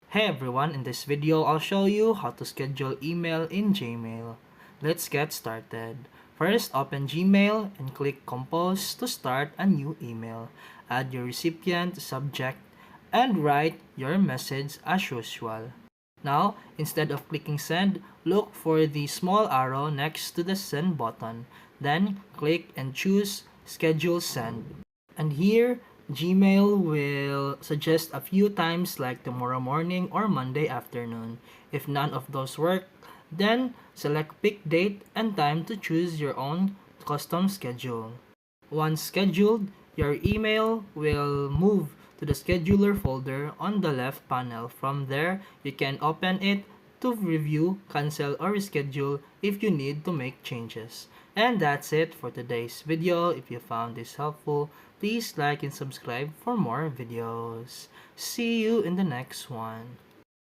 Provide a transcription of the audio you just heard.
Hey everyone, in this video I'll show you how to schedule email in Gmail. Let's get started. First, open Gmail and click Compose to start a new email. Add your recipient, subject, and write your message as usual. Now, instead of clicking send, look for the small arrow next to the send button. Then, click and choose schedule send. And here, Gmail will suggest a few times like tomorrow morning or Monday afternoon. If none of those work, then select pick date and time to choose your own custom schedule. Once scheduled, your email will move to the scheduler folder on the left panel. From there, you can open it to review, cancel, or reschedule if you need to make changes. And that's it for today's video. If you found this helpful, please like and subscribe for more videos. See you in the next one.